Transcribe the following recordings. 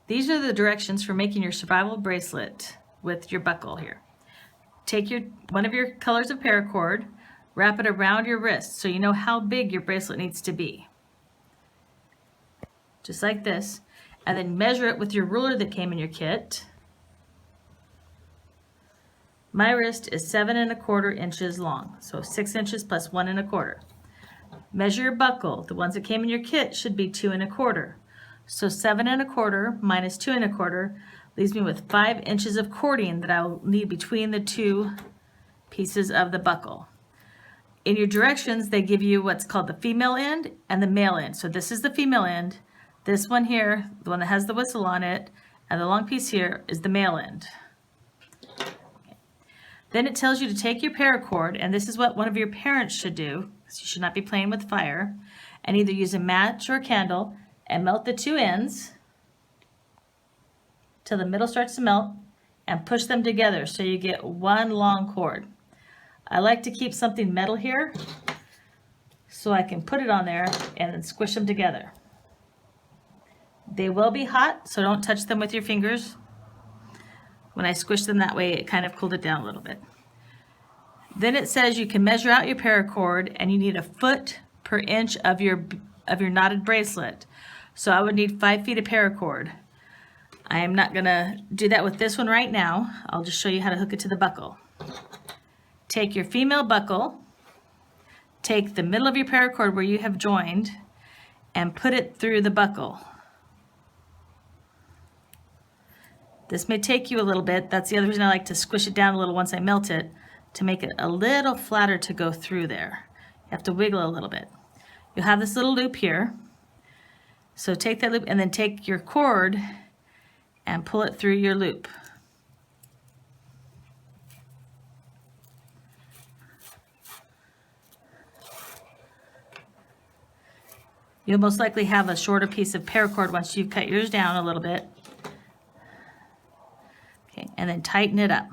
These are the directions for making your survival bracelet with your buckle here. Take one of your colors of paracord, wrap it around your wrist so you know how big your bracelet needs to be. Just like this. And then measure it with your ruler that came in your kit. My wrist is 7¼ inches long, so 6 inches plus 1¼ inch. Measure your buckle. The ones that came in your kit should be 2¼ inch. So 7¼ minus 2¼ leaves me with 5 inches of cording that I'll need between the two pieces of the buckle. In your directions, they give you what's called the female end and the male end. So this is the female end. This one here, the one that has the whistle on it, and the long piece here is the male end. Okay. Then it tells you to take your paracord, and this is what one of your parents should do, because you should not be playing with fire, and either use a match or a candle and melt the two ends till the middle starts to melt and push them together so you get one long cord. I like to keep something metal here so I can put it on there and then squish them together. They will be hot, so don't touch them with your fingers. When I squish them that way, it kind of cooled it down a little bit. Then it says you can measure out your paracord and you need 1 foot per inch of your knotted bracelet. So I would need 5 feet of paracord. I am not gonna do that with this one right now. I'll just show you how to hook it to the buckle. Take your female buckle, take the middle of your paracord where you have joined, and put it through the buckle. This may take you a little bit. That's the other reason I like to squish it down a little once I melt it, to make it a little flatter to go through there. You have to wiggle a little bit. You'll have this little loop here. So take that loop and then take your cord and pull it through your loop. You'll most likely have a shorter piece of paracord once you've cut yours down a little bit. Okay, and then tighten it up.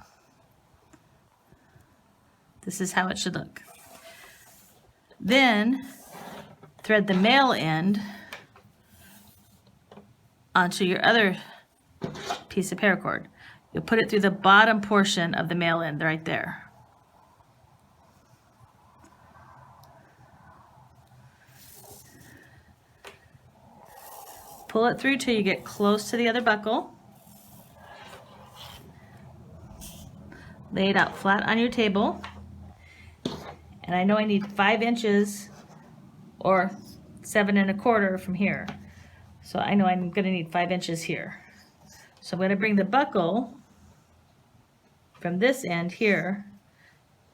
This is how it should look. Then thread the male end onto your other piece of paracord. You'll put it through the bottom portion of the male end right there. Pull it through till you get close to the other buckle. Lay it out flat on your table. And I know I need 5 inches or 7¼ from here. So I know I'm gonna need 5 inches here. So I'm gonna bring the buckle from this end here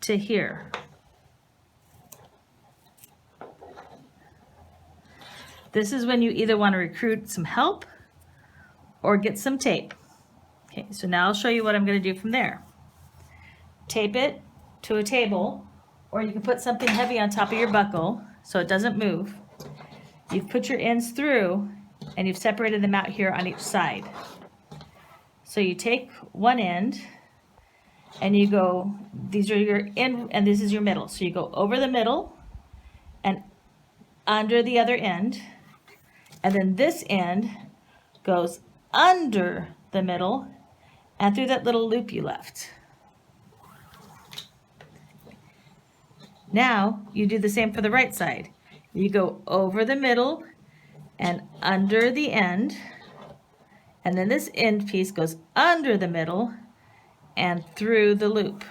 to here. This is when you either want to recruit some help or get some tape. Okay, so now I'll show you what I'm going to do from there. Tape it to a table, or you can put something heavy on top of your buckle so it doesn't move. You've put your ends through and you've separated them out here on each side. So you take one end and you go, these are your end and this is your middle. So you go over the middle and under the other end. And then this end goes under the middle and through that little loop you left. Now you do the same for the right side. You go over the middle and under the end, and then this end piece goes under the middle and through the loop.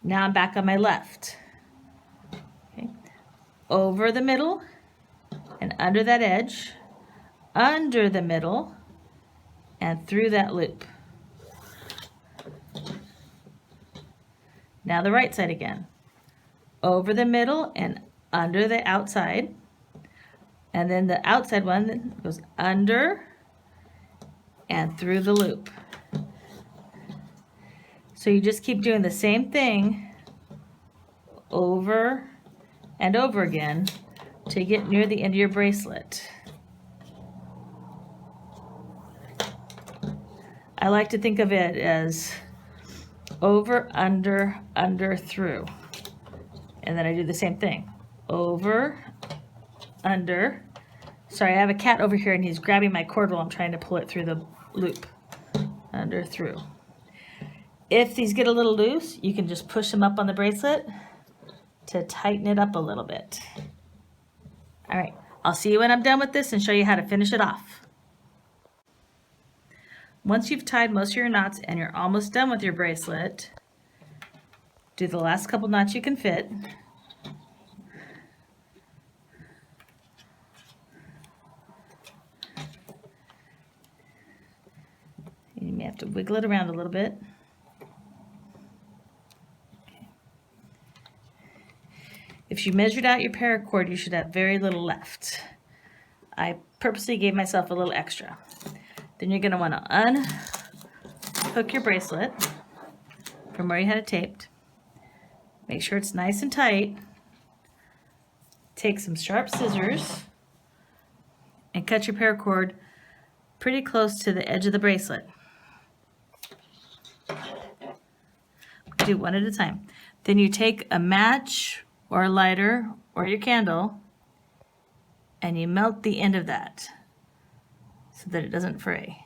Now I'm back on my left. Okay. Over the middle and under that edge, under the middle and through that loop. Now the right side again. Over the middle and under the outside. And then the outside one goes under and through the loop. So you just keep doing the same thing over and over again till you get near the end of your bracelet. I like to think of it as over, under, through. And then I do the same thing. Over, under. Sorry, I have a cat over here and he's grabbing my cord while I'm trying to pull it through the loop. Under, through. If these get a little loose, you can just push them up on the bracelet to tighten it up a little bit. All right, I'll see you when I'm done with this and show you how to finish it off. Once you've tied most of your knots and you're almost done with your bracelet, do the last couple knots you can fit. You may have to wiggle it around a little bit. If you measured out your paracord, you should have very little left. I purposely gave myself a little extra. Then you're going to want to unhook your bracelet from where you had it taped. Make sure it's nice and tight. Take some sharp scissors and cut your paracord pretty close to the edge of the bracelet. Do one at a time. Then you take a match or a lighter or your candle and you melt the end of that so that it doesn't fray.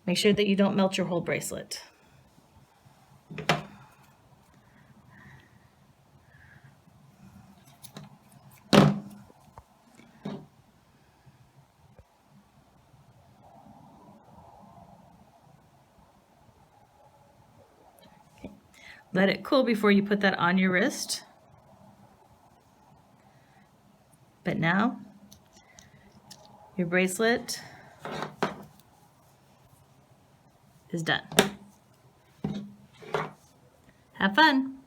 Make sure that you don't melt your whole bracelet. Let it cool before you put that on your wrist. But now, your bracelet is done. Have fun.